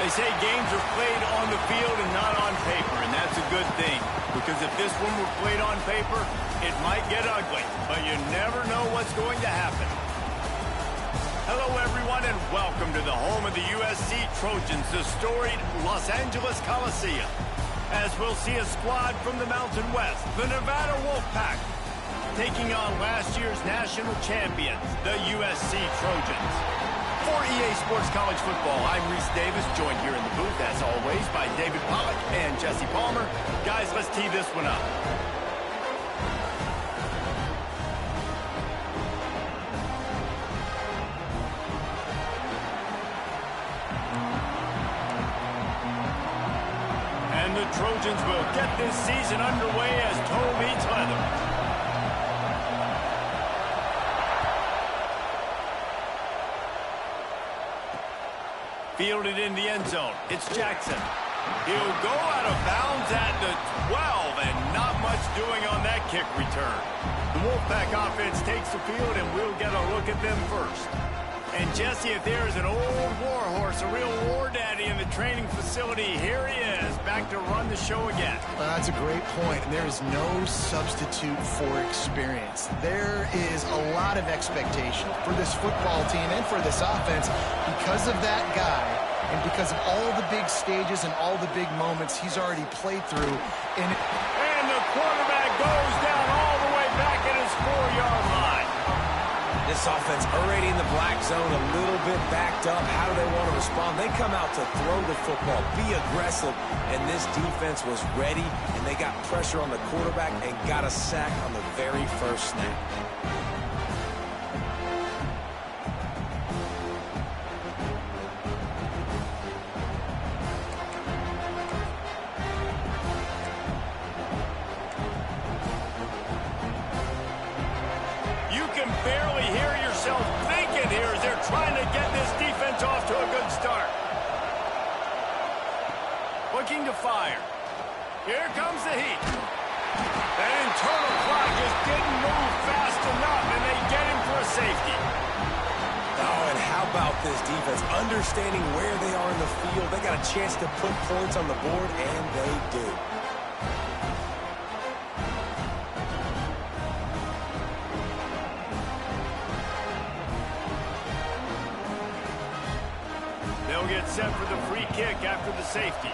They say games are played on the field and not on paper, and that's a good thing. Because if this one were played on paper, it might get ugly, but you never know what's going to happen. Hello, everyone, and welcome to the home of the USC Trojans, the storied Los Angeles Coliseum. As we'll see a squad from the Mountain West, the Nevada Wolfpack, taking on last year's national champions, the USC Trojans. For EA Sports College Football, I'm Reese Davis, joined here in the booth, as always, by David Pollack and Jesse Palmer. Guys, let's tee this one up. And the Trojans will get this season underway as toe meets leather. Fielded in the end zone. It's Jackson. He'll go out of bounds at the 12, and not much doing on that kick return. The Wolfpack offense takes the field, and we'll get a look at them first. And Jesse, if there's an old war horse, a real war daddy in the training facility, here he is, back to run the show again. Well, that's a great point, and there is no substitute for experience. There is a lot of expectation for this football team and for this offense because of that guy and because of all the big stages and all the big moments he's already played through. And the quarterback goes down all the way back at his 4-yard line. This offense already in the black zone, a little bit backed up. How do they want to respond? They come out to throw the football, be aggressive, and this defense was ready, and they got pressure on the quarterback and got a sack on the very first snap. Barely hear yourself thinking here as they're trying to get this defense off to a good start. Looking to fire. Here comes the heat. That internal clock just didn't move fast enough, and they get him for a safety. Oh, and how about this defense? Understanding where they are in the field. They got a chance to put points on the board, and they do. They'll get set for the free kick after the safety.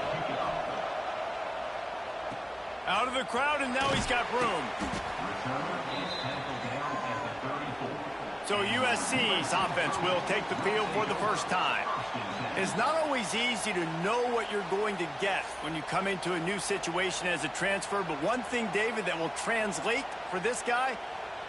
Out of the crowd, and now he's got room. So USC's offense will take the field for the first time. It's not always easy to know what you're going to get when you come into a new situation as a transfer, but one thing, David, that will translate for this guy,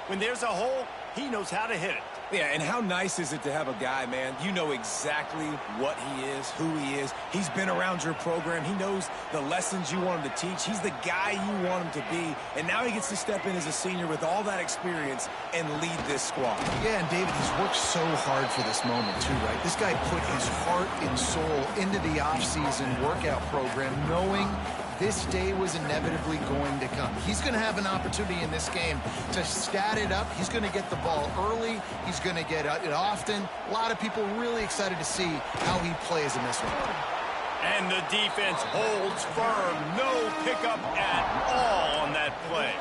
when there's a hole, he knows how to hit it. Yeah, and how nice is it to have a guy, man, you know exactly what he is, who he is. He's been around your program. He knows the lessons you want him to teach. He's the guy you want him to be. And now he gets to step in as a senior with all that experience and lead this squad. yeah, and David, he's worked so hard for this moment too, right? This guy put his heart and soul into the offseason workout program knowing this day was inevitably going to come. He's going to have an opportunity in this game to stat it up. He's going to get the ball early. He's going to get it often. A lot of people really excited to see how he plays in this one. And the defense holds firm. No pickup at all on that play.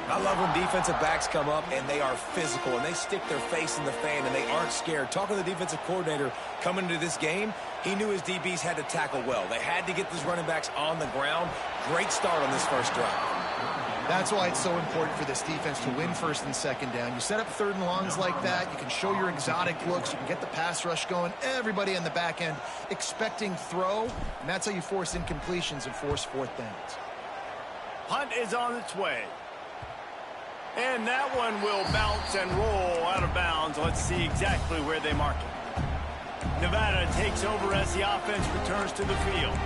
I love when defensive backs come up and they are physical and they stick their face in the fan and they aren't scared. Talking to the defensive coordinator coming into this game, he knew his DBs had to tackle well. They had to get these running backs on the ground. Great start on this first drive. That's why it's so important for this defense to win first and second down. You set up third and longs like that. You can show your exotic looks. You can get the pass rush going. Everybody in the back end expecting throw, and that's how you force incompletions and force fourth downs. Punt is on its way. And that one will bounce and roll out of bounds. Let's see exactly where they mark it. Nevada takes over as the offense returns to the field.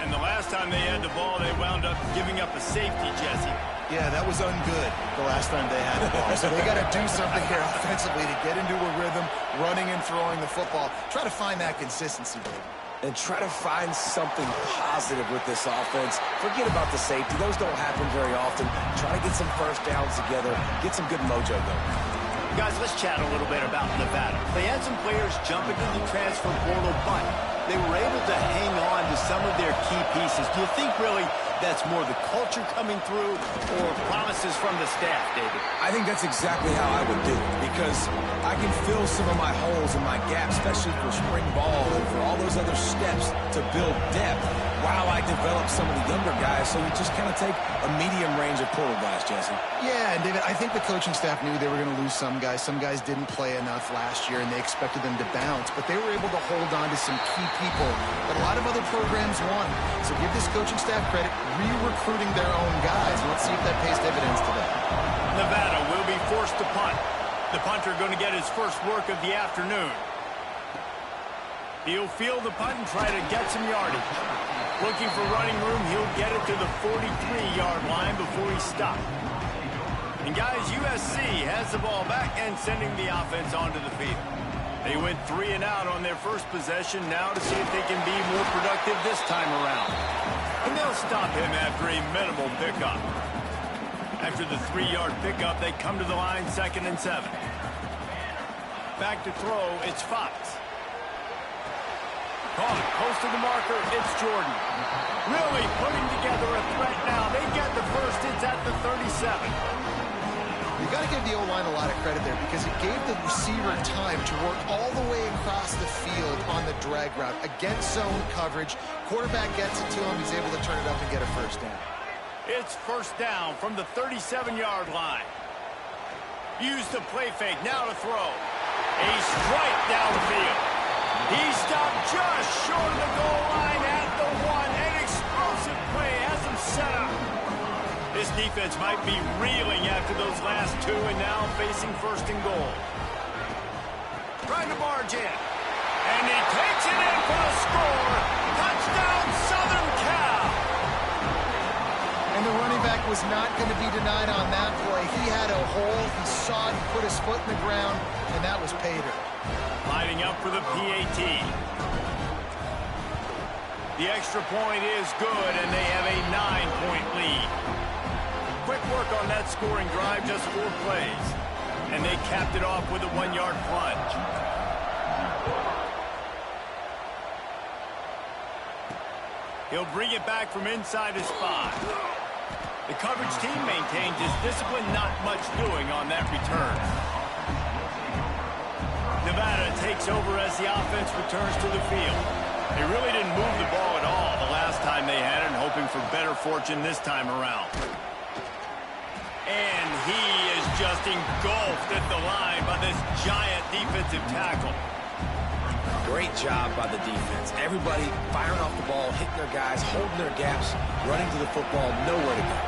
And the last time they had the ball, they wound up giving up a safety, Jesse. Yeah, that was ungood the last time they had the ball. So they got to do something here offensively to get into a rhythm, running and throwing the football. Try to find that consistency, baby. And try to find something positive with this offense. Forget about the safety. Those don't happen very often. Try to get some first downs together. Get some good mojo going. Guys, let's chat a little bit about Nevada. They had some players jump into the transfer portal, but they were able to hang on to some of their key pieces. Do you think really that's more the culture coming through or promises from the staff, David? I think that's exactly how I would do it, because I can fill some of my holes and my gaps, especially for spring ball and for all those other steps to build depth while I develop some of the younger guys. So you just kind of take a medium range of portal guys, Jesse. Yeah, and David, I think the coaching staff knew they were going to lose some guys. Some guys didn't play enough last year, and they expected them to bounce, but they were able to hold on to some key people that a lot of other programs won. So give this coaching staff credit, re-recruiting their own guys. Let's see if that pays dividends today. Nevada will be forced to punt. The punter going to get his first work of the afternoon. He'll field the punt and try to get some yardage. Looking for running room, he'll get it to the 43-yard line before he stops. And guys, USC has the ball back and sending the offense onto the field. They went 3 and out on their first possession, now to see if they can be more productive this time around. And they'll stop him after a minimal pickup. After the 3-yard pickup, they come to the line 2nd and 7. Back to throw, it's Fox. Caught, close to the marker, it's Jordan. Really putting together a threat now. They get the first, it's at the 37. You got to give the O-line a lot of credit there, because it gave the receiver time to work all the way across the field on the drag route against zone coverage. Quarterback gets it to him, he's able to turn it up and get a first down. It's first down from the 37-yard line. Use the play fake, now to throw. A strike downfield. He stopped just short of the goal line at the 1. An explosive play has him set up. This defense might be reeling after those last 2 and now facing 1st and goal. Trying to barge in. And he takes it in for the score. Touchdown, Southern Cal. And the running back was not going to be denied on that play. He had a hole, he saw it, he put his foot in the ground, and that was Pater. Lining up for the PAT. The extra point is good, and they have a 9-point lead. Quick work on that scoring drive, just 4 plays. And they capped it off with a 1-yard plunge. He'll bring it back from inside his 5. The coverage team maintains his discipline, not much doing on that return. Nevada takes over as the offense returns to the field. They really didn't move the ball at all the last time they had it, hoping for better fortune this time around. And he is just engulfed at the line by this giant defensive tackle. Great job by the defense. Everybody firing off the ball, hitting their guys, holding their gaps, running to the football, nowhere to go.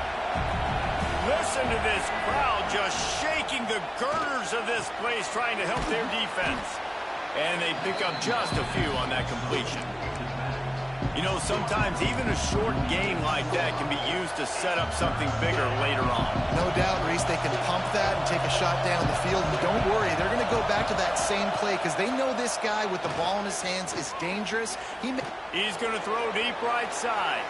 Listen to this crowd just shaking the girders of this place, trying to help their defense. And they pick up just a few on that completion. You know, sometimes even a short game like that can be used to set up something bigger later on. No doubt, Reese, they can pump that and take a shot down the field. And don't worry, they're going to go back to that same play because they know this guy with the ball in his hands is dangerous. He's going to throw deep right side.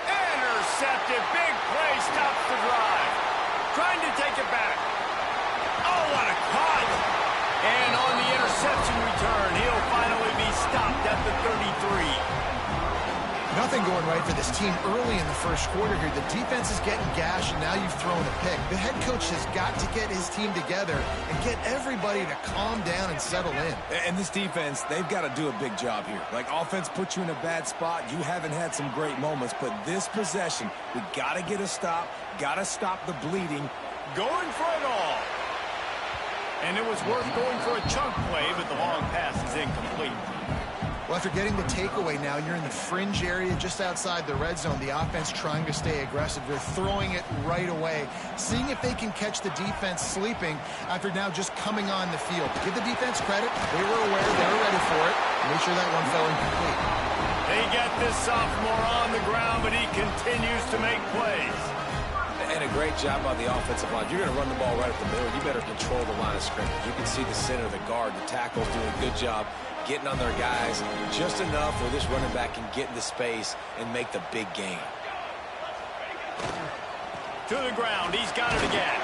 Intercepted. Big play. Stops the drive. Trying to take it back. Oh, what a cut. And on the interception return, he'll finally be stopped at the 33. Nothing going right for this team early in the first quarter here. The defense is getting gashed, and now you've thrown a pick. The head coach has got to get his team together and get everybody to calm down and settle in. And this defense, they've got to do a big job here. Like, offense puts you in a bad spot. You haven't had some great moments, but this possession, we got to get a stop, got to stop the bleeding. Going for it all. And it was worth going for a chunk play, but the long pass is incomplete. Well, after getting the takeaway now, you're in the fringe area just outside the red zone. The offense trying to stay aggressive. They're throwing it right away, seeing if they can catch the defense sleeping after now just coming on the field. Give the defense credit. They were aware. They were ready for it. Make sure that one fell incomplete. They get this sophomore on the ground, but he continues to make plays. And a great job by the offensive line. You're going to run the ball right up the middle. You better control the line of scrimmage. You can see the center, the guard, the tackles doing a good job getting on their guys just enough where this running back can get into space and make the big gain. To the ground. He's got it again.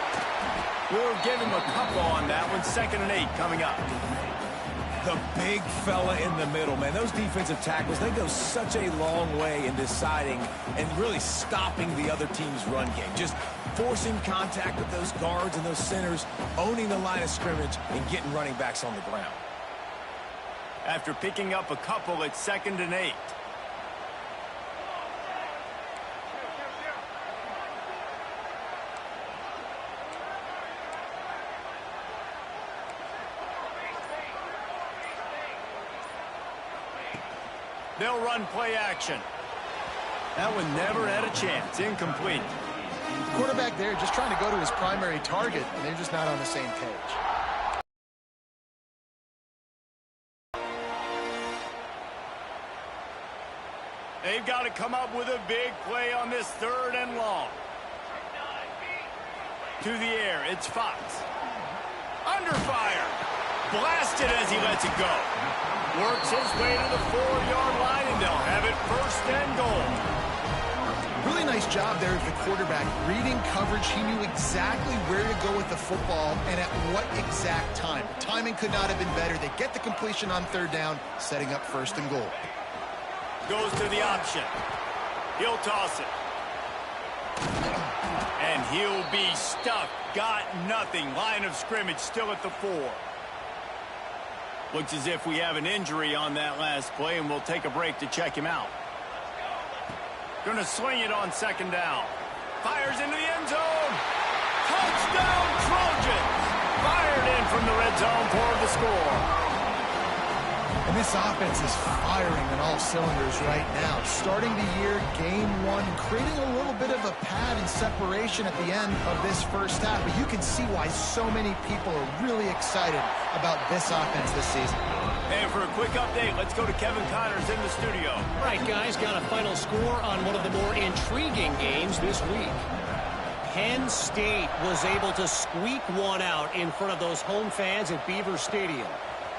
We'll give him a couple on that one. 2nd and 8 coming up. The big fella in the middle, man. Those defensive tackles, they go such a long way in deciding and really stopping the other team's run game. Just forcing contact with those guards and those centers, owning the line of scrimmage, and getting running backs on the ground. After picking up a couple, it's 2nd and 8. They'll run play action. That one never had a chance. Incomplete. Quarterback there just trying to go to his primary target, and they're just not on the same page. They've got to come up with a big play on this 3rd and long. To the air, it's Fox. Under fire. Blasted as he lets it go. Works his way to the 4-yard line, and they'll have it 1st and goal. Really nice job there of the quarterback. Reading coverage, he knew exactly where to go with the football and at what exact time. The timing could not have been better. They get the completion on 3rd down, setting up 1st and goal. Goes to the option. He'll toss it. And he'll be stuck. Got nothing. Line of scrimmage still at the 4. Looks as if we have an injury on that last play, and we'll take a break to check him out. Gonna swing it on 2nd down. Fires into the end zone. Touchdown, Trojans! Fired in from the red zone for the score. And this offense is firing on all cylinders right now. Starting the year, game 1, creating a little bit of a pad and separation at the end of this 1st half. But you can see why so many people are really excited about this offense this season. And for a quick update, let's go to Kevin Connors in the studio. All right, guys, got a final score on one of the more intriguing games this week. Penn State was able to squeak one out in front of those home fans at Beaver Stadium.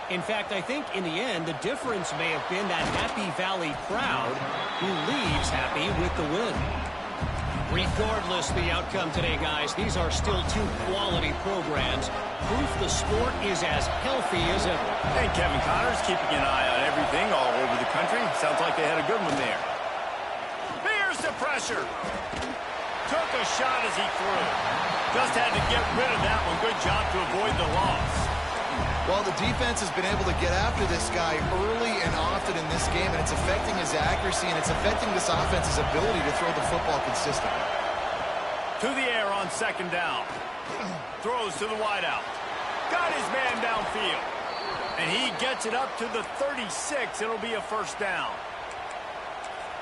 In fact, I think in the end, the difference may have been that Happy Valley crowd who leaves happy with the win. Regardless the outcome today, guys, these are still 2 quality programs. Proof the sport is as healthy as ever. And Kevin Connors keeping an eye on everything all over the country. Sounds like they had a good one there. Here's the pressure. Took a shot as he threw. Just had to get rid of that one. Good job to avoid the loss. Well, the defense has been able to get after this guy early and often in this game, and it's affecting his accuracy, and it's affecting this offense's ability to throw the football consistently. To the air on 2nd down. Throws to the wideout. Got his man downfield. And he gets it up to the 36. It'll be a 1st down.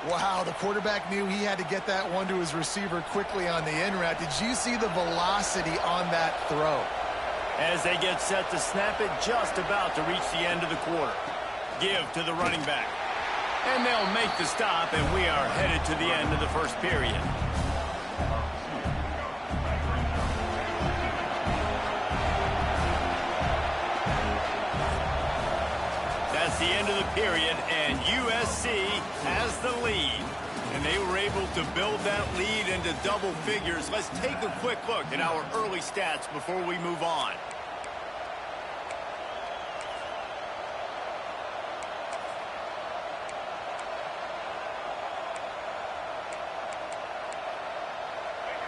Wow, the quarterback knew he had to get that one to his receiver quickly on the in route. Did you see the velocity on that throw? As they get set to snap it, just about to reach the end of the quarter. Give to the running back. And they'll make the stop, and we are headed to the end of the 1st period. That's the end of the period, and USC has the lead. And they were able to build that lead into double figures. Let's take a quick look at our early stats before we move on.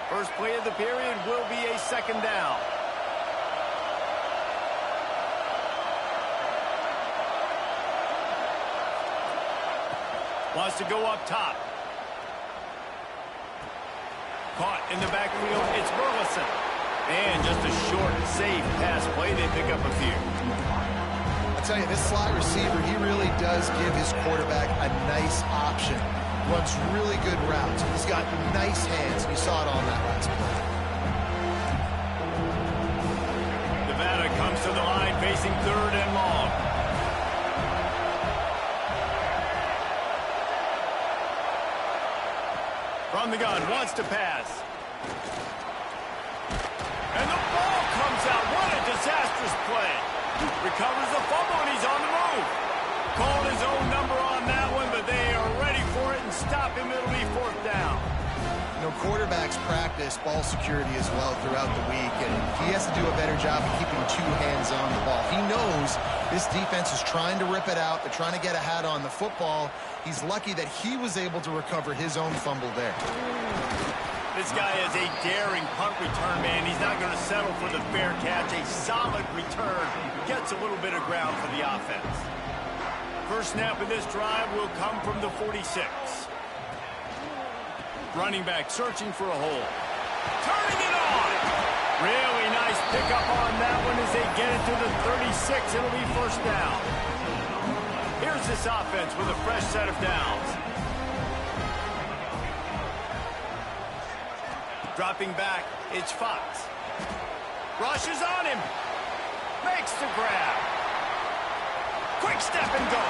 First play of the period will be a 2nd down. Wants to go up top. Caught in the backfield, it's Burleson. And just a short, safe pass play, they pick up a few. I'll tell you, this slot receiver, he really does give his quarterback a nice option. Runs really good routes. He's got nice hands. You saw it on that last play. Nevada comes to the line, facing 3rd and long. From the gun, wants to pass. And the ball comes out. What a disastrous play. Recovers the fumble, and he's on the move. Called his own number on that one, but they are ready for it and stop him. It'll be 4th down. No quarterbacks practice ball security as well throughout the week, and he has to do a better job of keeping two hands on the ball. He knows this defense is trying to rip it out. They're trying to get a hat on the football. He's lucky that he was able to recover his own fumble there. This guy is a daring punt return man. He's not going to settle for the fair catch. A solid return gets a little bit of ground for the offense. First snap of this drive will come from the 46. Running back searching for a hole. Turning it on. Really nice pickup on that one as they get it to the 36. It'll be first down. Here's this offense with a fresh set of downs. Dropping back, it's Fox. Rushes on him. Makes the grab. Quick step and go.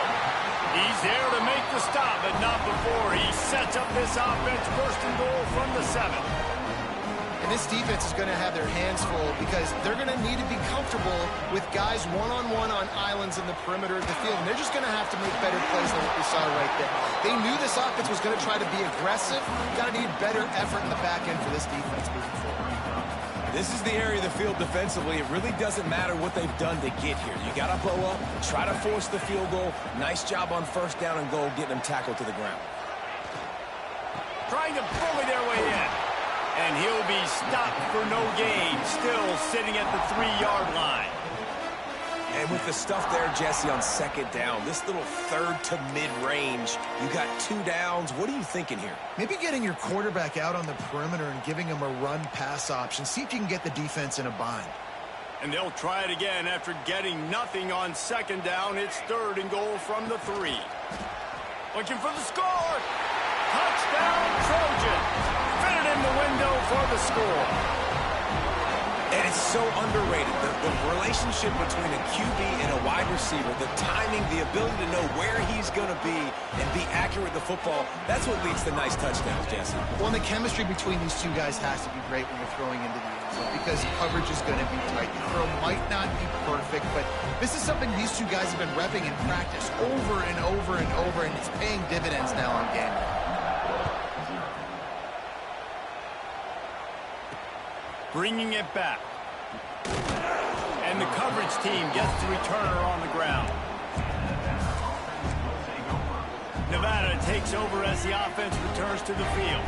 He's there to make the stop, but not before he sets up this offense first and goal from the 7. And this defense is going to have their hands full because they're going to need to be comfortable with guys one-on-one on islands in the perimeter of the field. And they're just going to have to make better plays than what we saw right there. They knew this offense was going to try to be aggressive. Got to need better effort in the back end for this defense moving forward. This is the area of the field defensively. It really doesn't matter what they've done to get here. You got to blow up, try to force the field goal. Nice job on first down and goal, getting them tackled to the ground. Trying to bully their way in. And he'll be stopped for no gain, still sitting at the 3-yard line. And with the stuff there, Jesse, on second down, this little third to mid-range, you got 2 downs. What are you thinking here? Maybe getting your quarterback out on the perimeter and giving him a run-pass option. See if you can get the defense in a bind. And they'll try it again after getting nothing on second down. It's third and goal from the 3. Looking for the score. Touchdown, Trojan. Fitted in the window for the score. And it's so underrated. The relationship between a QB and a wide receiver, the timing, the ability to know where he's going to be and be accurate with the football, that's what leads to nice touchdowns, Jesse. Well, and the chemistry between these two guys has to be great when you're throwing into the end zone because coverage is going to be tight. The throw might not be perfect, but this is something these two guys have been repping in practice over and over and over, and it's paying dividends now on game day. Bringing it back. And the coverage team gets the returner on the ground. Nevada takes over as the offense returns to the field.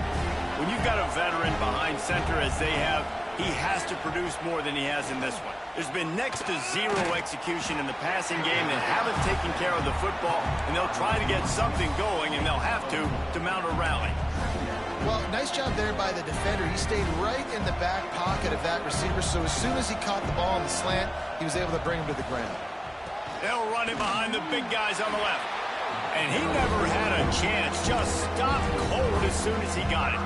When you've got a veteran behind center as they have, he has to produce more than he has in this one. There's been next to zero execution in the passing game. They haven't taken care of the football, and they'll try to get something going, and they'll have to mount a rally. Well, nice job there by the defender. He stayed right in the back pocket of that receiver, so as soon as he caught the ball on the slant, he was able to bring him to the ground. They'll run it behind the big guys on the left. And he never had a chance. Just stopped cold as soon as he got it.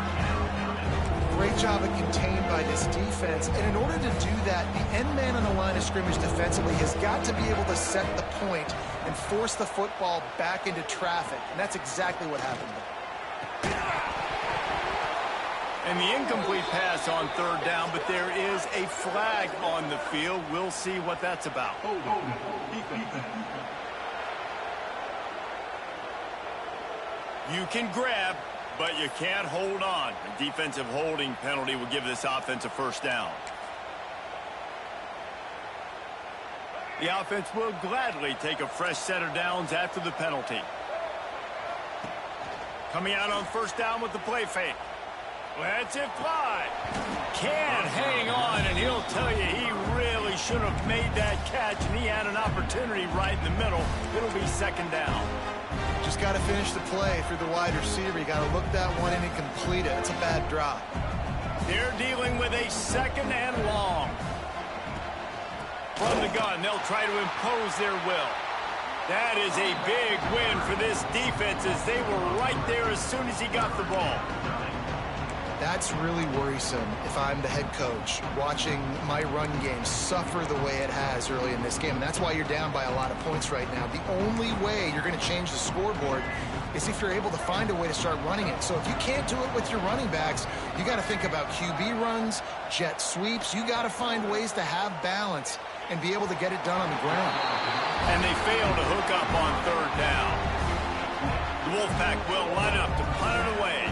Great job of contained by this defense. And in order to do that, the end man on the line of scrimmage defensively has got to be able to set the point and force the football back into traffic. And that's exactly what happened there. And the incomplete pass on third down, but there is a flag on the field. We'll see what that's about. You can grab, but you can't hold on. A defensive holding penalty will give this offense a first down. The offense will gladly take a fresh set of downs after the penalty. Coming out on first down with the play fake. Lets it fly. Can't hang on, and he'll tell you he really should have made that catch, and he had an opportunity right in the middle. It'll be second down. Just got to finish the play through the wide receiver. You got to look that one in and complete it. It's a bad drop. They're dealing with a second and long. From the gun, they'll try to impose their will. That is a big win for this defense as they were right there as soon as he got the ball. That's really worrisome if I'm the head coach watching my run game suffer the way it has early in this game. And that's why you're down by a lot of points right now. The only way you're going to change the scoreboard is if you're able to find a way to start running it. So if you can't do it with your running backs, you got to think about QB runs, jet sweeps. You got to find ways to have balance and be able to get it done on the ground. And they fail to hook up on third down. The Wolfpack will line up to punt it away.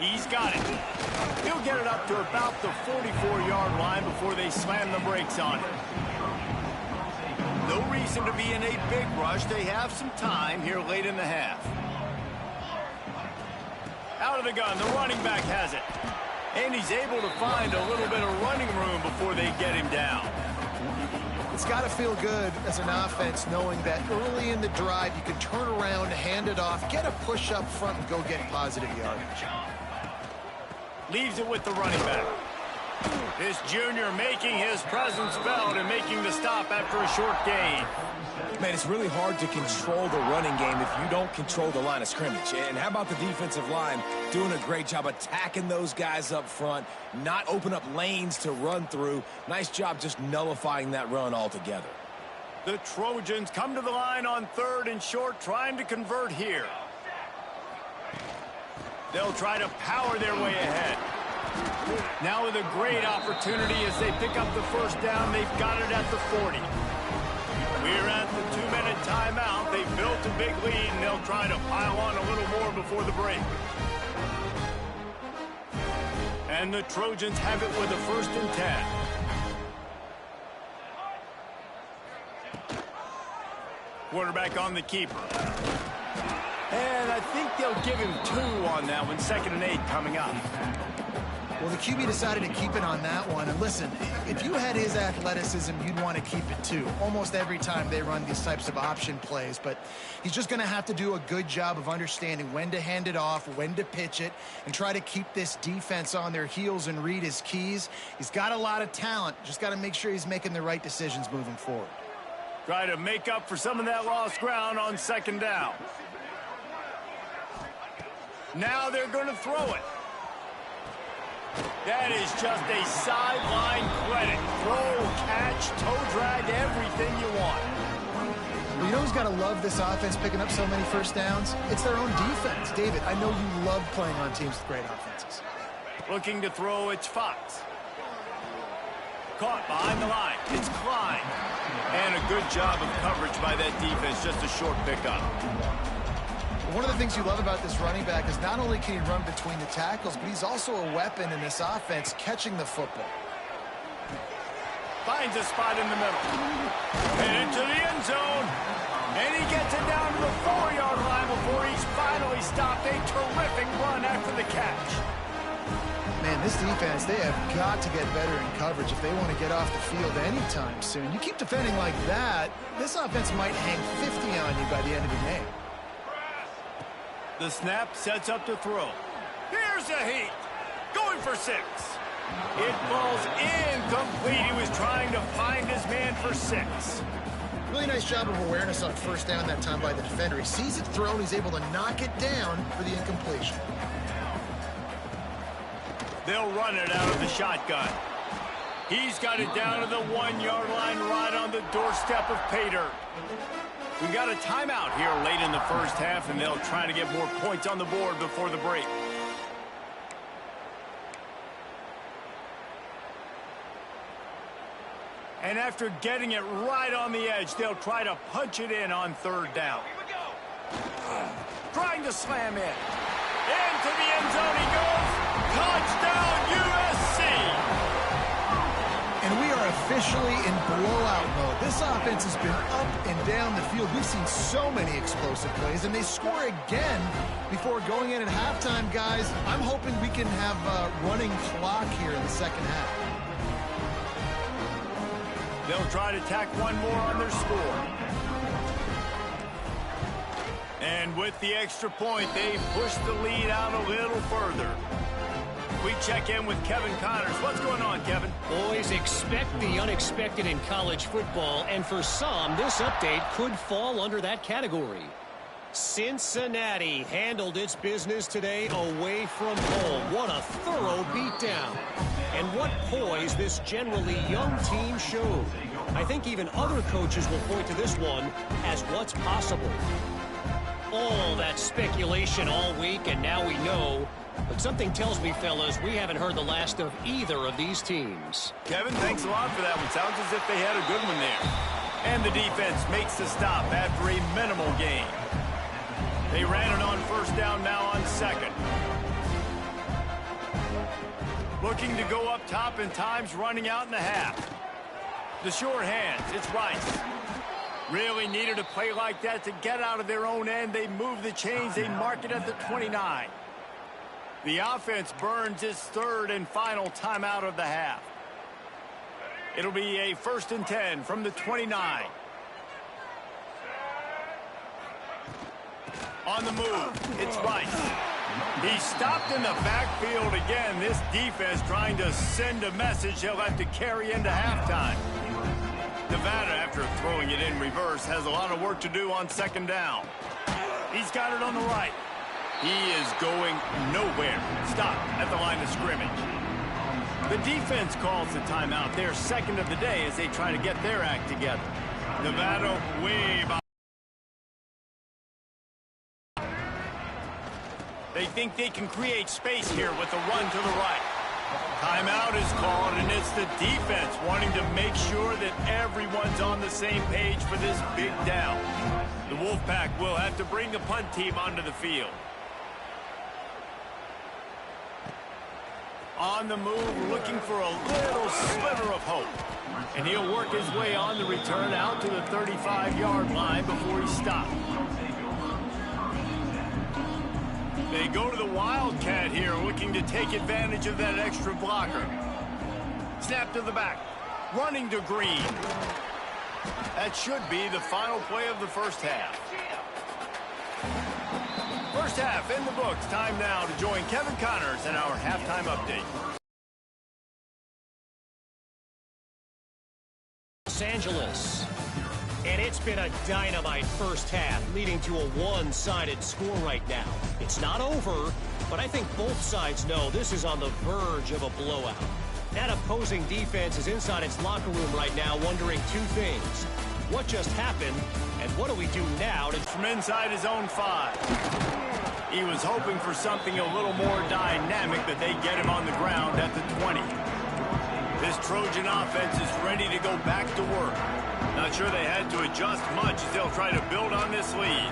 He's got it. He'll get it up to about the 44-yard line before they slam the brakes on it. No reason to be in a big rush. They have some time here late in the half. Out of the gun, the running back has it. And he's able to find a little bit of running room before they get him down. It's got to feel good as an offense knowing that early in the drive you can turn around, hand it off, get a push up front, and go get positive yardage. Leaves it with the running back. This junior making his presence felt and making the stop after a short gain. Man, it's really hard to control the running game if you don't control the line of scrimmage. And how about the defensive line doing a great job attacking those guys up front, not open up lanes to run through. Nice job just nullifying that run altogether. The Trojans come to the line on 3rd and short, trying to convert here. They'll try to power their way ahead. Now with a great opportunity as they pick up the first down. They've got it at the 40. We're at the 2-minute timeout. They've built a big lead, and they'll try to pile on a little more before the break. And the Trojans have it with a 1st and 10. Quarterback on the keeper. And I think they'll give him 2 on that one. 2nd and 8 coming up. Well, the QB decided to keep it on that one. And listen, if you had his athleticism, you'd want to keep it too. Almost every time they run these types of option plays. But he's just going to have to do a good job of understanding when to hand it off, when to pitch it, and try to keep this defense on their heels and read his keys. He's got a lot of talent. Just got to make sure he's making the right decisions moving forward. Try to make up for some of that lost ground on 2nd down. Now they're going to throw it. That is just a sideline credit. Throw, catch, toe drag, everything you want. Well, you know who's got to love this offense picking up so many first downs? It's their own defense. David, I know you love playing on teams with great offenses. Looking to throw, it's Fox. Caught behind the line. It's Klein. And a good job of coverage by that defense. Just a short pickup. One of the things you love about this running back is not only can he run between the tackles, but he's also a weapon in this offense catching the football. Finds a spot in the middle. And into the end zone. And he gets it down to the 4-yard line before he's finally stopped. A terrific run after the catch. Man, this defense, they have got to get better in coverage if they want to get off the field anytime soon. You keep defending like that, this offense might hang 50 on you by the end of the game. The snap sets up to throw. Here's a heat. Going for 6. It falls incomplete. He was trying to find his man for 6. Really nice job of awareness on 1st down that time by the defender. He sees it thrown. He's able to knock it down for the incompletion. They'll run it out of the shotgun. He's got it down to the 1-yard line right on the doorstep of pay dirt. We got a timeout here late in the first half, and they'll try to get more points on the board before the break. And after getting it right on the edge, they'll try to punch it in on 3rd down. Trying to slam in. Into the end zone he goes. Touchdown, USC! And we are officially in blowout mode. This offense has been up and down the field. We've seen so many explosive plays, and they score again before going in at halftime, guys. I'm hoping we can have a running clock here in the second half. They'll try to tack one more on their score. And with the extra point, they push the lead out a little further. We check in with Kevin Connors. What's going on, Kevin? Boys, expect the unexpected in college football, and for some, this update could fall under that category. Cincinnati handled its business today away from home. What a thorough beatdown. And what poise this generally young team showed. I think even other coaches will point to this one as what's possible. All that speculation all week, and now we know. But something tells me, fellas, we haven't heard the last of either of these teams. Kevin, thanks a lot for that one. Sounds as if they had a good one there. And the defense makes the stop after a minimal gain. They ran it on 1st down, now on 2nd. Looking to go up top, and time's running out in the half. The short hands, it's Rice. Really needed a play like that to get out of their own end. They move the chains, they mark it at the 29. The offense burns its third and final timeout of the half. It'll be a 1st and 10 from the 29. On the move, it's Rice. He's stopped in the backfield again. This defense trying to send a message they'll have to carry into halftime. Nevada, after throwing it in reverse, has a lot of work to do on 2nd down. He's got it on the right. He is going nowhere. Stop at the line of scrimmage. The defense calls the timeout. Their 2nd of the day as they try to get their act together. Nevada way behind. They think they can create space here with the run to the right. Timeout is called, and it's the defense wanting to make sure that everyone's on the same page for this big down. The Wolfpack will have to bring the punt team onto the field. On the move, looking for a little sliver of hope. And he'll work his way on the return out to the 35-yard line before he stops. They go to the Wildcat here, looking to take advantage of that extra blocker. Snap to the back. Running to Green. That should be the final play of the first half. First half in the books. Time now to join Kevin Connors in our halftime update. Los Angeles. And it's been a dynamite first half, leading to a one-sided score right now. It's not over, but I think both sides know this is on the verge of a blowout. That opposing defense is inside its locker room right now wondering 2 things. What just happened, and what do we do now from inside his own 5? He was hoping for something a little more dynamic, but they get him on the ground at the 20. This Trojan offense is ready to go back to work. Not sure they had to adjust much as they'll try to build on this lead.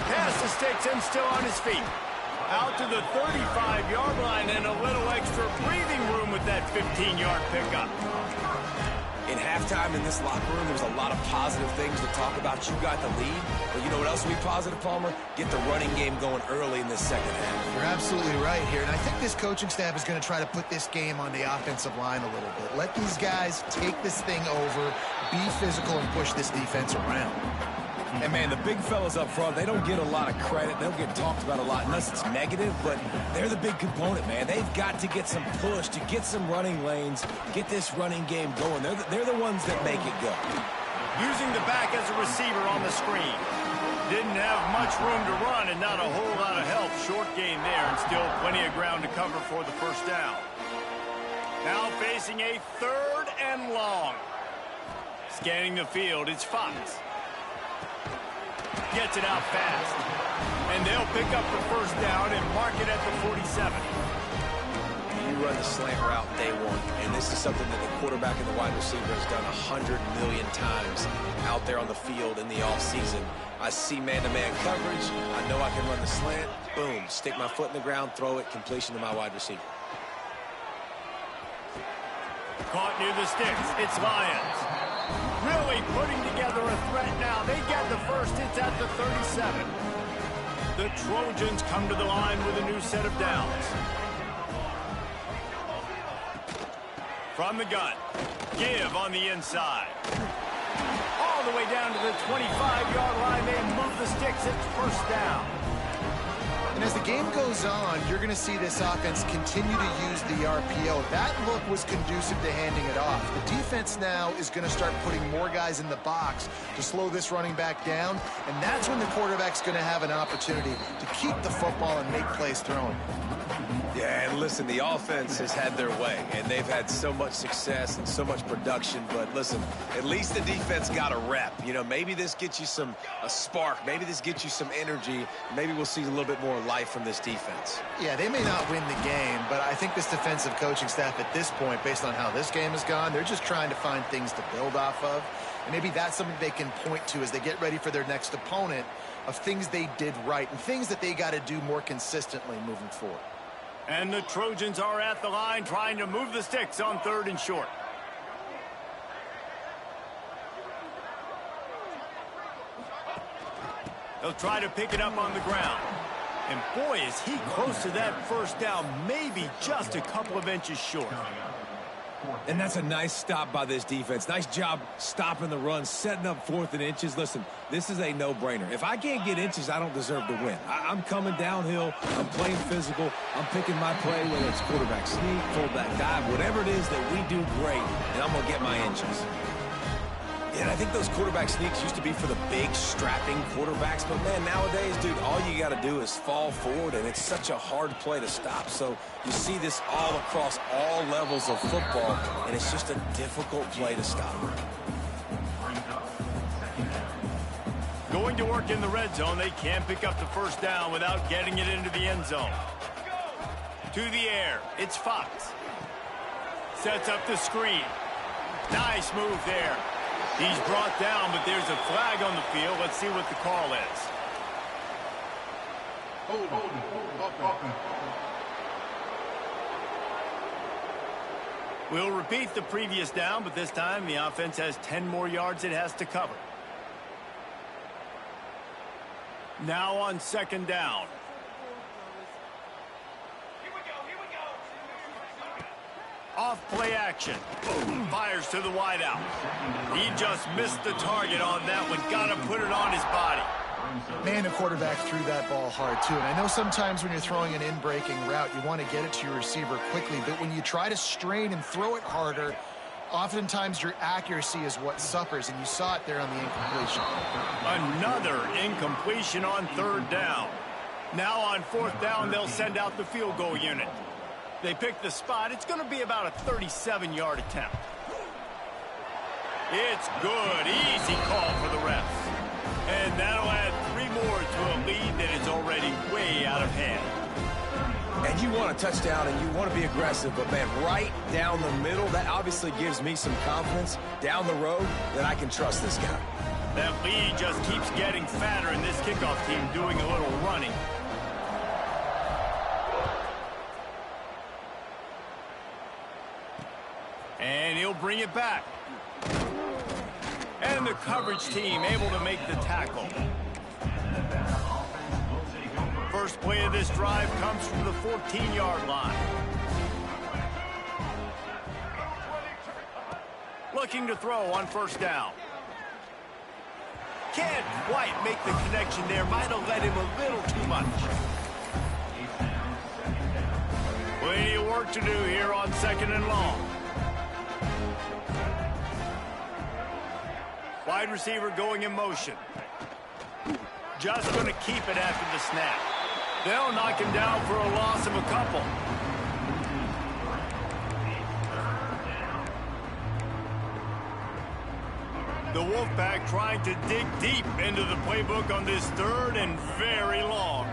Pass the sticks and still on his feet. Out to the 35-yard line and a little extra breathing room with that 15-yard pickup. In halftime in this locker room, there's a lot of positive things to talk about. You got the lead, but you know what else will be positive, Palmer? Get the running game going early in this second half. You're absolutely right here, and I think this coaching staff is going to try to put this game on the offensive line a little bit. Let these guys take this thing over, be physical, and push this defense around. And, man, the big fellas up front, they don't get a lot of credit. They don't get talked about a lot unless it's negative, but they're the big component, man. They've got to get some push, to get some running lanes, get this running game going. They're the ones that make it go. Using the back as a receiver on the screen. Didn't have much room to run and not a whole lot of help. Short gain there and still plenty of ground to cover for the first down. Now facing a 3rd and long. Scanning the field, it's Fox. Gets it out fast. And they'll pick up the first down and mark it at the 47. You run the slant route day one, and this is something that the quarterback and the wide receiver has done 100 million times out there on the field in the offseason. I see man-to-man coverage. I know I can run the slant. Boom. Stick my foot in the ground, throw it, completion to my wide receiver. Caught near the sticks. It's Lyons. Really putting together a threat now. They get the first. It's at the 37. The Trojans come to the line with a new set of downs. From the gun. Give on the inside. All the way down to the 25-yard line. They move the sticks. It's first down. And as the game goes on, you're going to see this offense continue to use the RPO. That look was conducive to handing it off. The defense now is going to start putting more guys in the box to slow this running back down, and that's when the quarterback's going to have an opportunity to keep the football and make plays throwing. Yeah, and listen, the offense has had their way, and they've had so much success and so much production. But listen, at least the defense got a rep. You know, maybe this gets you a spark. Maybe this gets you some energy. Maybe we'll see a little bit more life from this defense. Yeah, they may not win the game, but I think this defensive coaching staff at this point, based on how this game has gone, they're just trying to find things to build off of. And maybe that's something they can point to as they get ready for their next opponent, of things they did right and things that they got to do more consistently moving forward. And the Trojans are at the line trying to move the sticks on 3rd and short. They'll try to pick it up on the ground. And boy, is he close to that first down, maybe just a couple of inches short. And that's a nice stop by this defense. Nice job stopping the run, setting up 4th and inches. Listen, this is a no-brainer. If I can't get inches, I don't deserve to win. I'm coming downhill. I'm playing physical. I'm picking my play, whether it's quarterback sneak, fullback dive, whatever it is that we do great, and I'm going to get my inches. And I think those quarterback sneaks used to be for the big, strapping quarterbacks. But, man, nowadays, dude, all you got to do is fall forward, and it's such a hard play to stop. So you see this all across all levels of football, and it's just a difficult play to stop. Going to work in the red zone, they can't pick up the first down without getting it into the end zone. To the air, it's Fox. Sets up the screen. Nice move there. He's brought down, but there's a flag on the field. Let's see what the call is. We'll repeat the previous down, but this time the offense has 10 more yards it has to cover. Now on 2nd down. Off play action. Fires to the wideout. He just missed the target on that one. Got to put it on his body. Man, the quarterback threw that ball hard, too. And I know sometimes when you're throwing an in-breaking route, you want to get it to your receiver quickly. But when you try to strain and throw it harder, oftentimes your accuracy is what suffers. And you saw it there on the incompletion. Another incompletion on 3rd down. Now on 4th down, they'll send out the field goal unit. They pick the spot. It's going to be about a 37-yard attempt. It's good. Easy call for the refs. And that'll add 3 more to a lead that is already way out of hand. And you want a touchdown and you want to be aggressive, but, man, right down the middle, that obviously gives me some confidence down the road that I can trust this guy. That lead just keeps getting fatter, and this kickoff team doing a little running. And he'll bring it back. And the coverage team able to make the tackle. First play of this drive comes from the 14-yard line. Looking to throw on 1st down. Can't quite make the connection there. Might have let him a little too much. Plenty of work to do here on 2nd and long. Wide receiver going in motion. Just going to keep it after the snap. They'll knock him down for a loss of a couple. The Wolfpack trying to dig deep into the playbook on this 3rd and very long.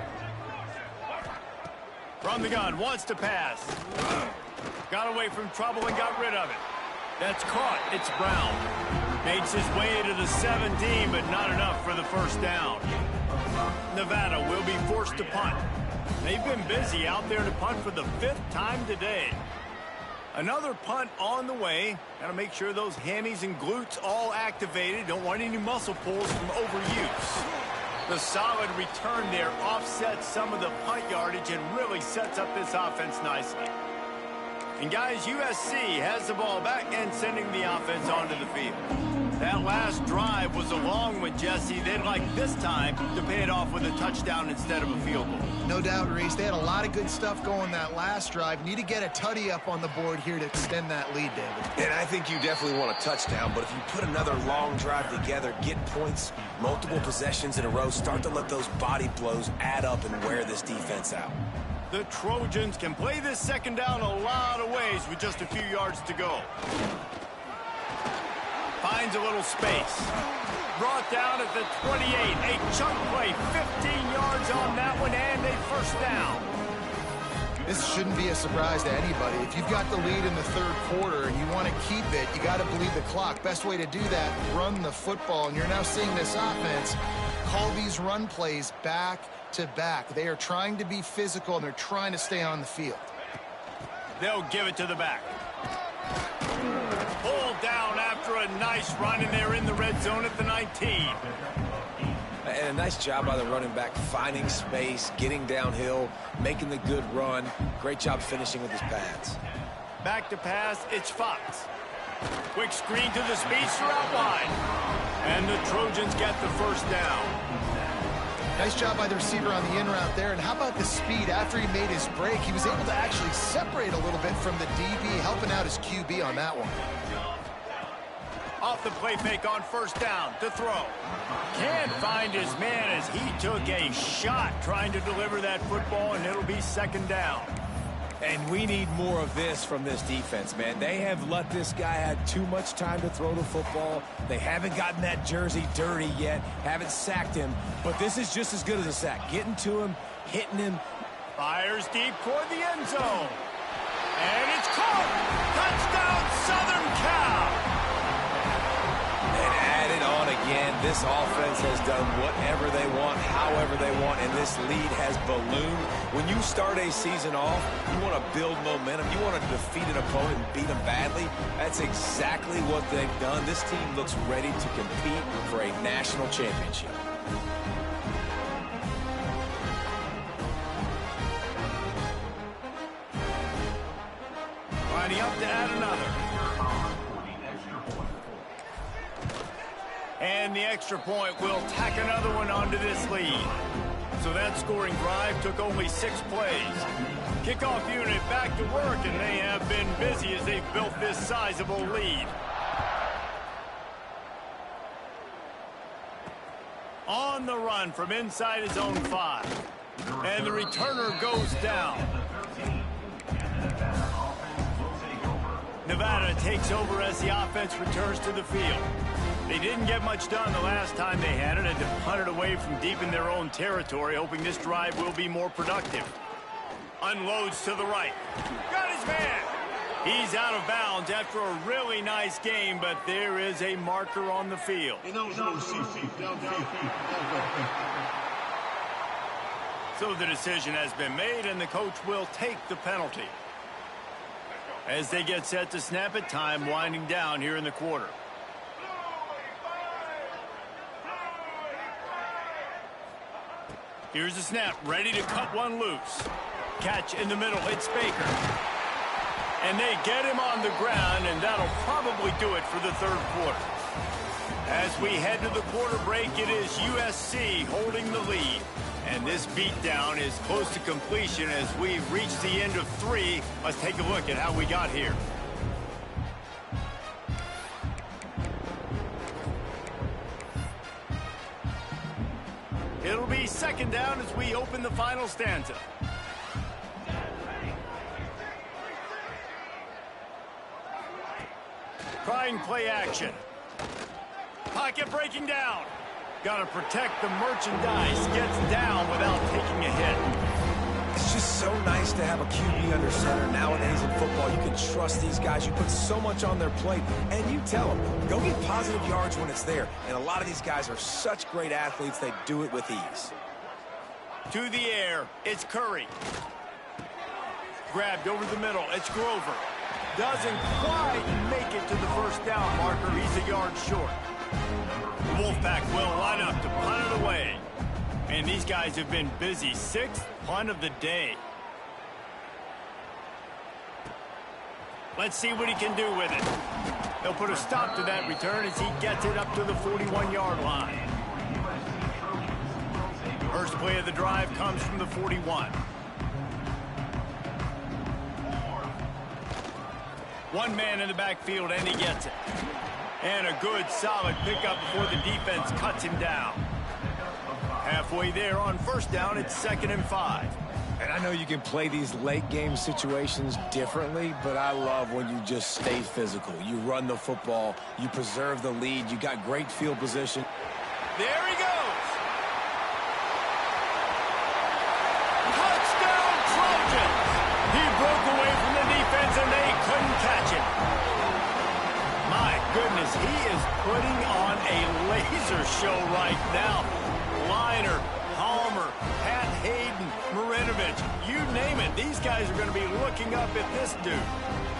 From the gun, wants to pass. Got away from trouble and got rid of it. That's caught. It's Brown. Makes his way to the 17, but not enough for the first down. Nevada will be forced to punt. They've been busy out there to punt for the 5th time today. Another punt on the way. Got to make sure those hammies and glutes all activated. Don't want any muscle pulls from overuse. The solid return there offsets some of the punt yardage and really sets up this offense nicely. And guys, USC has the ball back and sending the offense onto the field. That last drive was a long one, Jesse. They'd like this time to pay it off with a touchdown instead of a field goal. No doubt, Reese. They had a lot of good stuff going that last drive. Need to get a tutty up on the board here to extend that lead, David. And I think you definitely want a touchdown, but if you put another long drive together, get points, multiple possessions in a row, start to let those body blows add up and wear this defense out. The Trojans can play this second down a lot of ways with just a few yards to go. Finds a little space. Brought down at the 28. A chunk play, 15 yards on that one, and a first down. This shouldn't be a surprise to anybody. If you've got the lead in the third quarter and you want to keep it, you got to bleed the clock. Best way to do that, run the football. And you're now seeing this offense call these run plays back to back. They are trying to be physical, and they're trying to stay on the field. They'll give it to the back. Pulled down after a nice run, and they're in the red zone at the 19. And a nice job by the running back, finding space, getting downhill, making the good run. Great job finishing with his pads. Back to pass, it's Fox. Quick screen to the speedster out wide. And the Trojans get the first down. Nice job by the receiver on the in route there. And how about the speed? After he made his break, he was able to actually separate a little bit from the DB, helping out his QB on that one. Off the play fake on first down to throw. Can't find his man as he took a shot trying to deliver that football, and it'll be second down. And we need more of this from this defense, man. They have let this guy have too much time to throw the football. They haven't gotten that jersey dirty yet, haven't sacked him. But this is just as good as a sack. Getting to him, hitting him. Fires deep toward the end zone. And it's caught. Touchdown, Southern Cal. And add it on again. This offense has done whatever they want, however they want, and this lead has ballooned. When you start a season off, you want to build momentum. You want to defeat an opponent and beat them badly. That's exactly what they've done. This team looks ready to compete for a national championship. Lining up to add another. And the extra point will tack another one onto this lead. So that scoring drive took only 6 plays. Kickoff unit back to work, and they have been busy as they've built this sizable lead. On the run from inside his own 5. And the returner goes down. Nevada takes over as the offense returns to the field. They didn't get much done the last time they had it, and to punt it away from deep in their own territory, hoping this drive will be more productive. Unloads to the right. Got his man. He's out of bounds after a really nice game, but there is a marker on the field. So the decision has been made, and the coach will take the penalty. As they get set to snap it, time winding down here in the quarter. Here's the snap, ready to cut one loose. Catch in the middle, it's Baker. And they get him on the ground, and that'll probably do it for the third quarter. As we head to the quarter break, it is USC holding the lead. And this beatdown is close to completion as we've reached the end of 3. Let's take a look at how we got here. It'll be second down as we open the final stanza. Trying play action. Pocket breaking down. Got to protect the merchandise. Gets down without taking a hit. It's just so nice to have a QB under center. Nowadays in football, you can trust these guys. You put so much on their plate, and you tell them, go get positive yards when it's there. And a lot of these guys are such great athletes, they do it with ease. To the air, it's Curry. Grabbed over the middle, it's Grover. Doesn't quite make it to the first down marker. He's a yard short. The Wolfpack will line up to punt it away. And these guys have been busy. 6th punt of the day. Let's see what he can do with it. They'll put a stop to that return as he gets it up to the 41-yard line. First play of the drive comes from the 41. One man in the backfield, and he gets it. And a good, solid pickup before the defense cuts him down. Halfway there on first down, it's 2nd and 5. And I know you can play these late game situations differently, but I love when you just stay physical. You run the football, you preserve the lead, you got great field position. There he goes. Touchdown, Trojans. He broke away from the defense and they couldn't catch him. My goodness, he is putting on a laser show right now. Liner, Palmer, Pat Hayden, Marinovich, you name it. These guys are going to be looking up at this dude.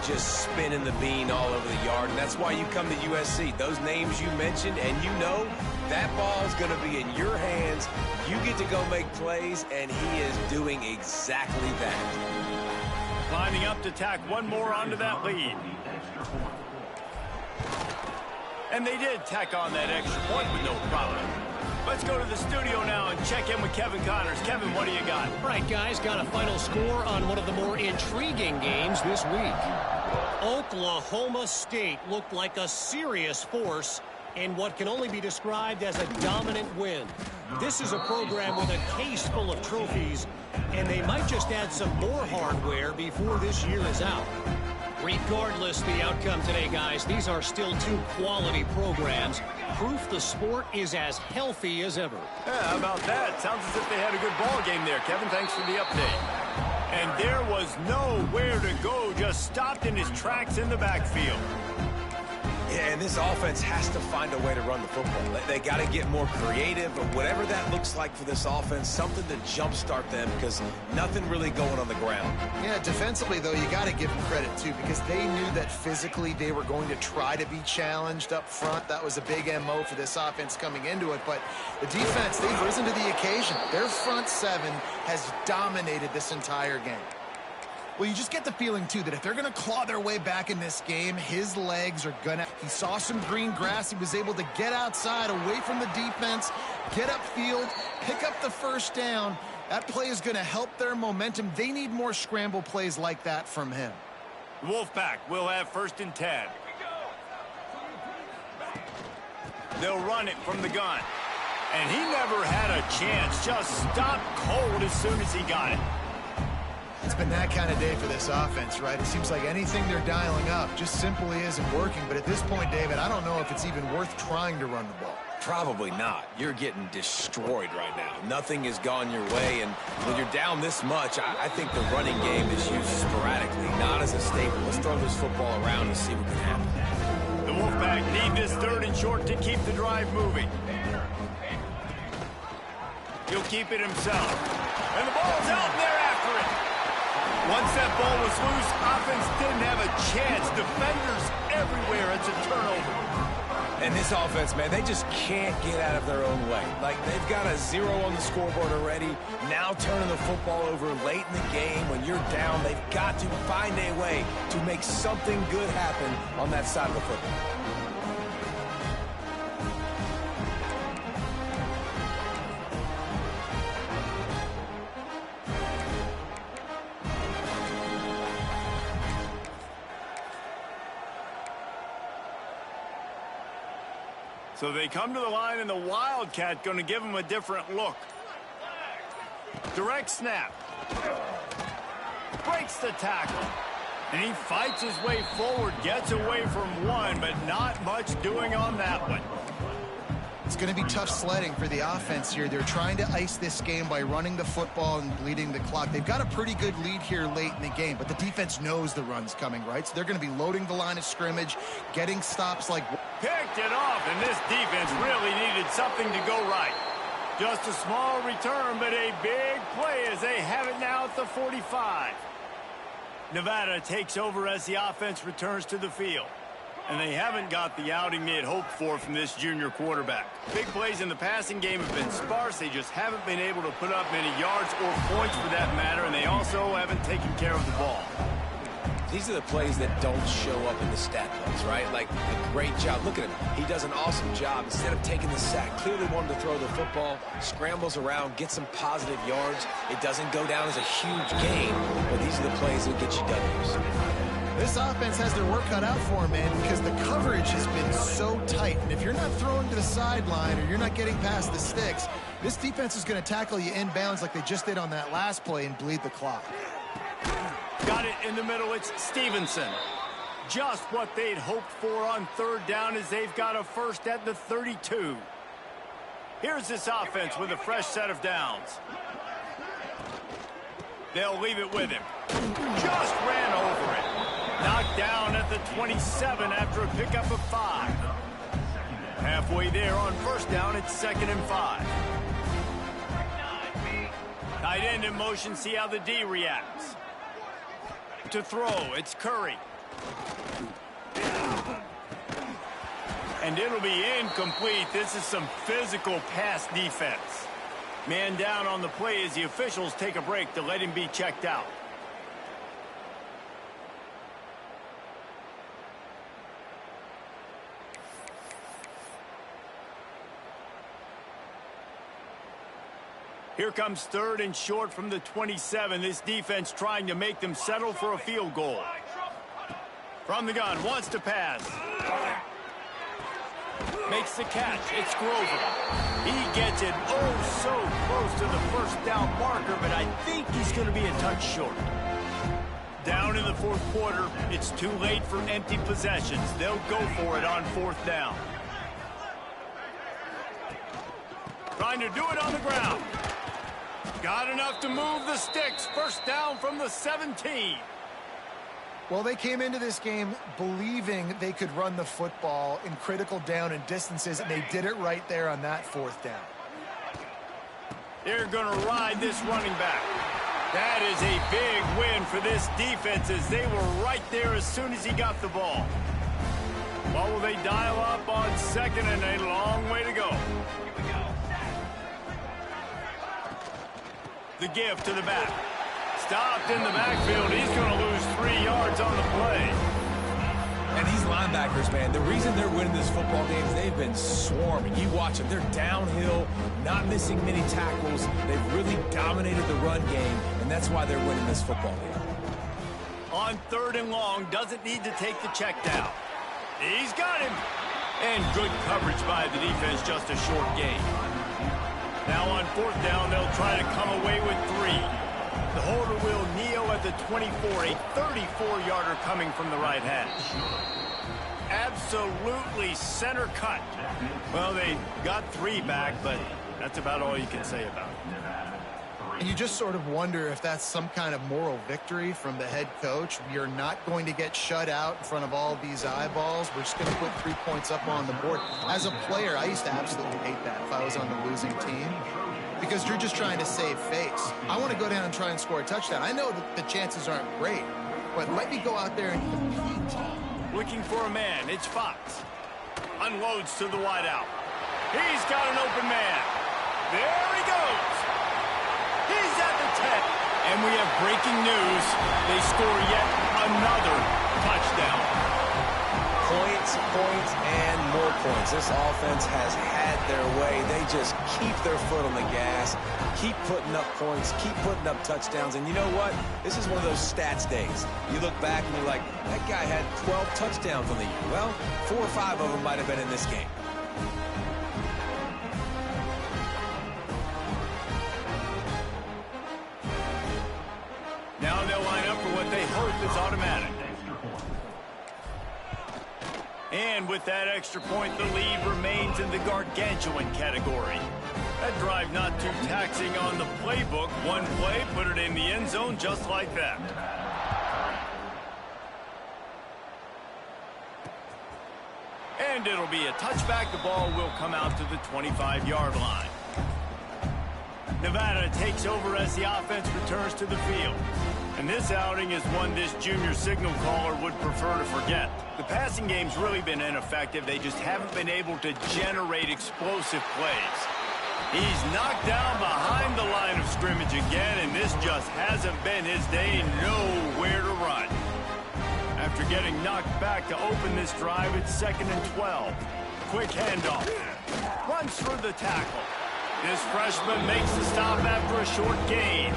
Just spinning the bean all over the yard, and that's why you come to USC. Those names you mentioned, and you know that ball's going to be in your hands. You get to go make plays, and he is doing exactly that. Climbing up to tack one more onto that lead. And they did tack on that extra point with no problem. Let's go to the studio now and check in with Kevin Connors. Kevin, what do you got? All right, guys, got a final score on one of the more intriguing games this week. Oklahoma State looked like a serious force in what can only be described as a dominant win. This is a program with a case full of trophies, and they might just add some more hardware before this year is out. Regardless the outcome today, guys, these are still two quality programs. Proof the sport is as healthy as ever. Yeah, how about that? Sounds as if they had a good ball game there. Kevin, thanks for the update. And there was nowhere to go, just stopped in his tracks in the backfield. Yeah, and this offense has to find a way to run the football. They got to get more creative, or whatever that looks like for this offense, something to jumpstart them, because nothing really going on the ground. Yeah, defensively, though, you got to give them credit, too, because they knew that physically they were going to try to be challenged up front. That was a big MO for this offense coming into it. But the defense, they've risen to the occasion. Their front seven has dominated this entire game. Well, you just get the feeling, too, that if they're going to claw their way back in this game, his legs are going to... He saw some green grass. He was able to get outside, away from the defense, get upfield, pick up the first down. That play is going to help their momentum. They need more scramble plays like that from him. Wolfpack will have 1st and 10. They'll run it from the gun. And he never had a chance. Just stopped cold as soon as he got it. It's been that kind of day for this offense, right? It seems like anything they're dialing up just simply isn't working. But at this point, David, I don't know if it's even worth trying to run the ball. Probably not. You're getting destroyed right now. Nothing has gone your way, and when you're down this much, I think the running game is used sporadically, not as a staple. Let's throw this football around and see what can happen. The Wolfpack need this 3rd and short to keep the drive moving. He'll keep it himself. And the ball's out there after it. Once that ball was loose, offense didn't have a chance. Defenders everywhere. It's a turnover. And this offense, man, they just can't get out of their own way. Like, they've got a 0 on the scoreboard already. Now turning the football over late in the game. When you're down, they've got to find a way to make something good happen on that side of the football. So they come to the line, and the Wildcat going to give them a different look. Direct snap. Breaks the tackle. And he fights his way forward, gets away from one, but not much doing on that one. It's going to be tough sledding for the offense here. They're trying to ice this game by running the football and bleeding the clock. They've got a pretty good lead here late in the game, but the defense knows the run's coming, right? So they're going to be loading the line of scrimmage, getting stops like... Picked it off, and this defense really needed something to go right. Just a small return, but a big play as they have it now at the 45. Nevada takes over as the offense returns to the field. And they haven't got the outing they had hoped for from this junior quarterback. Big plays in the passing game have been sparse. They just haven't been able to put up many yards or points for that matter, and they also haven't taken care of the ball. These are the plays that don't show up in the stat books, right? Like, a great job. Look at him. He does an awesome job. Instead of taking the sack, clearly wanted to throw the football, scrambles around, get some positive yards. It doesn't go down as a huge gain, but these are the plays that get you W's. This offense has their work cut out for them, man, because the coverage has been so tight. And if you're not throwing to the sideline or you're not getting past the sticks, This defense is going to tackle you inbounds like they just did on that last play and bleed the clock. Got it in the middle. It's Stevenson. Just what they'd hoped for on third down as they've got a first at the 32. Here's this offense with a fresh set of downs. They'll leave it with him. Just ran over it. Knocked down at the 27 after a pickup of 5. Halfway there on first down, it's 2nd and 5. Tight end in motion, see how the D reacts. To throw, it's Curry. And it'll be incomplete. This is some physical pass defense. Man down on the play as the officials take a break to let him be checked out. Here comes 3rd and short from the 27. This defense trying to make them settle for a field goal. From the gun, wants to pass. Makes the catch. It's Grover. He gets it oh so close to the first down marker, but I think he's going to be a touch short. Down in the 4th quarter, it's too late for empty possessions. They'll go for it on 4th down. Trying to do it on the ground. Got enough to move the sticks. First down from the 17. Well, they came into this game believing they could run the football in critical down and distances, and they did it right there on that 4th down. They're going to ride this running back. That is a big win for this defense as they were right there as soon as he got the ball. What will they dial up on 2nd and a long way to go? The give to the back. Stopped in the backfield. He's going to lose 3 yards on the play. And these linebackers, man, the reason they're winning this football game is they've been swarming. You watch them. They're downhill, not missing many tackles. They've really dominated the run game, and that's why they're winning this football game. On 3rd and long, doesn't need to take the check down. He's got him. And good coverage by the defense, just a short gain. Now on 4th down, they'll try to come away with 3. The holder will kneel at the 24, a 34-yarder coming from the right hash. Absolutely center cut. Well, they got 3 back, but that's about all you can say about it. And you just sort of wonder if that's some kind of moral victory from the head coach. You're not going to get shut out in front of all these eyeballs. We're just going to put 3 points up on the board. As a player, I used to absolutely hate that if I was on the losing team, because you're just trying to save face. I want to go down and try and score a touchdown. I know that the chances aren't great, but let me go out there and compete. Looking for a man. It's Fox. Unloads to the wideout. He's got an open man. There he goes. He's at the 10. And we have breaking news. They score yet another touchdown. Points, points, and more points. This offense has had their way. They just keep their foot on the gas, keep putting up points, keep putting up touchdowns. And you know what? This is one of those stats days. You look back and you're like, that guy had 12 touchdowns on the year. Well, 4 or 5 of them might have been in this game. Now they'll line up for what they hope is automatic. And with that extra point, the lead remains in the gargantuan category. That drive not too taxing on the playbook. One play, put it in the end zone just like that. And it'll be a touchback. The ball will come out to the 25-yard line. Nevada takes over as the offense returns to the field. And this outing is one this junior signal caller would prefer to forget. The passing game's really been ineffective. They just haven't been able to generate explosive plays. He's knocked down behind the line of scrimmage again, and this just hasn't been his day. Nowhere to run. After getting knocked back to open this drive, it's 2nd and 12. Quick handoff. Runs through the tackle. This freshman makes the stop after a short gain.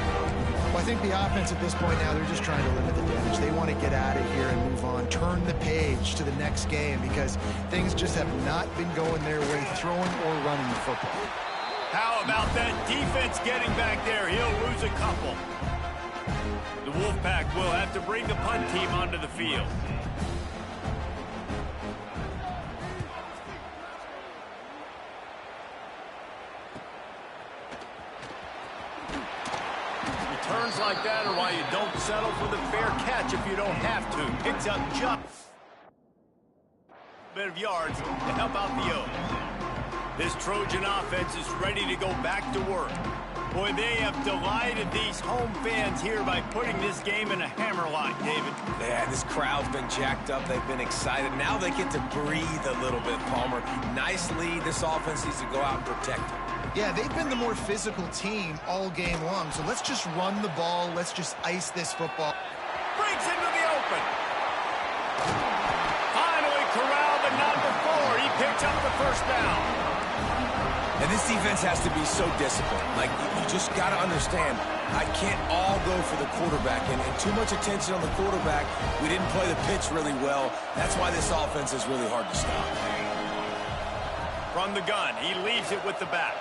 Well, I think the offense at this point now, they're just trying to limit the damage. They want to get out of here and move on, turn the page to the next game, because things just have not been going their way, throwing or running the football. How about that defense getting back there? He'll lose a couple. The Wolfpack will have to bring the punt team onto the field. Returns like that are why you don't settle for the fair catch if you don't have to. Picks up just a bit of yards to help out the O. This Trojan offense is ready to go back to work. Boy, they have delighted these home fans here by putting this game in a hammerlock, David. Yeah, this crowd's been jacked up. They've been excited. Now they get to breathe a little bit, Palmer. Nice lead. This offense needs to go out and protect it. Yeah, they've been the more physical team all game long. So let's just run the ball. Let's just ice this football. Breaks into the open. Finally corralled, but not before. He picks up the first down. And this defense has to be so disciplined. Like, you just got to understand, I can't all go for the quarterback. And too much attention on the quarterback. We didn't play the pitch really well. That's why this offense is really hard to stop. From the gun, he leaves it with the back.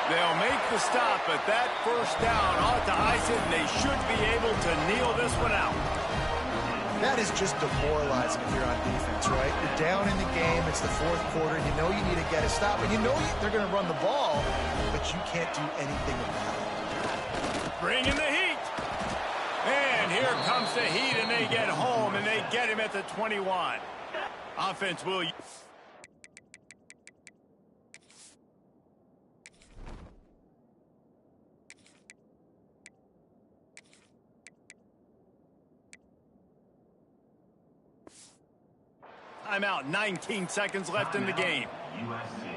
They'll make the stop, but that first down ought to ice it, and they should be able to kneel this one out. That is just demoralizing if you're on defense, right? You're down in the game. It's the fourth quarter. You know you need to get a stop, and you know they're going to run the ball, but you can't do anything about it. Bring in the heat. And here comes the heat, and they get home, and they get him at the 21. Offense will... Timeout, 19 seconds left in the game. USC.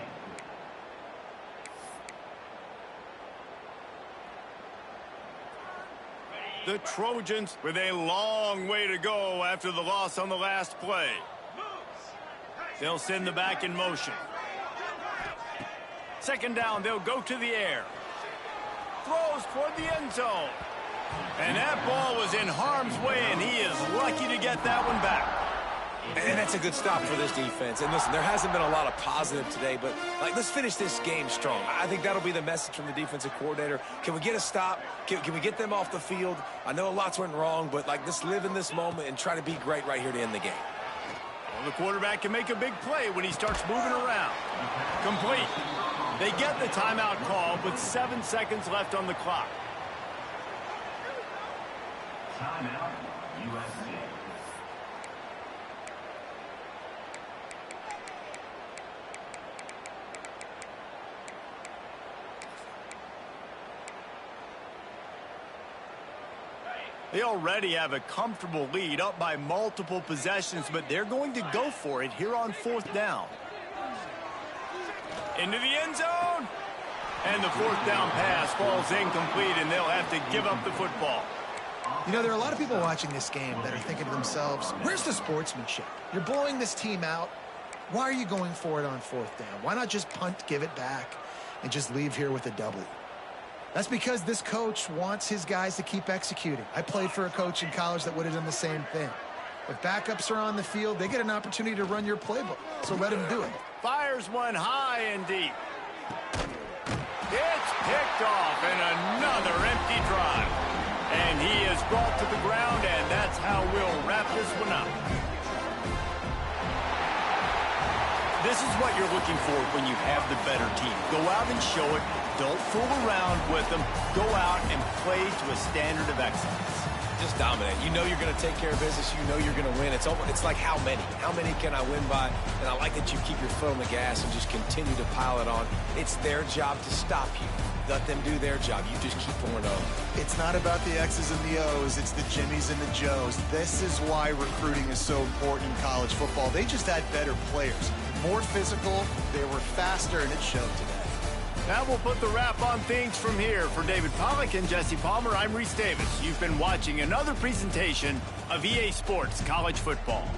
The Trojans with a long way to go after the loss on the last play. They'll send the back in motion. Second down, they'll go to the air. Throws toward the end zone. And that ball was in harm's way, and he is lucky to get that one back. And that's a good stop for this defense. And listen, there hasn't been a lot of positive today, but let's finish this game strong. I think that'll be the message from the defensive coordinator. Can we get a stop? Can we get them off the field? I know lots went wrong, but let's live in this moment and try to be great right here to end the game. Well, the quarterback can make a big play when he starts moving around. Complete. They get the timeout call with 7 seconds left on the clock. Timeout, USC. They already have a comfortable lead, up by multiple possessions, but they're going to go for it here on fourth down. Into the end zone. And the fourth down pass falls incomplete, and they'll have to give up the football. You know, there are a lot of people watching this game that are thinking to themselves, where's the sportsmanship? You're blowing this team out. Why are you going for it on fourth down? Why not just punt, give it back, and just leave here with a W? That's because this coach wants his guys to keep executing. I played for a coach in college that would have done the same thing. If backups are on the field, they get an opportunity to run your playbook, so let him do it. Fires one high and deep. It's picked off, and another empty drive. And he is brought to the ground, and that's how we'll wrap this one up. This is what you're looking for when you have the better team. Go out and show it. Don't fool around with them. Go out and play to a standard of excellence. Just dominate. You know you're going to take care of business. You know you're going to win. It's like how many? How many can I win by? And I like that you keep your foot on the gas and just continue to pile it on. It's their job to stop you. Let them do their job. You just keep pouring over. It's not about the X's and the O's. It's the Jimmies and the Joes. This is why recruiting is so important in college football. They just had better players. More physical. They were faster, and it showed today. Now we'll put the wrap on things from here. For David Pollack and Jesse Palmer, I'm Reese Davis. You've been watching another presentation of EA Sports College Football.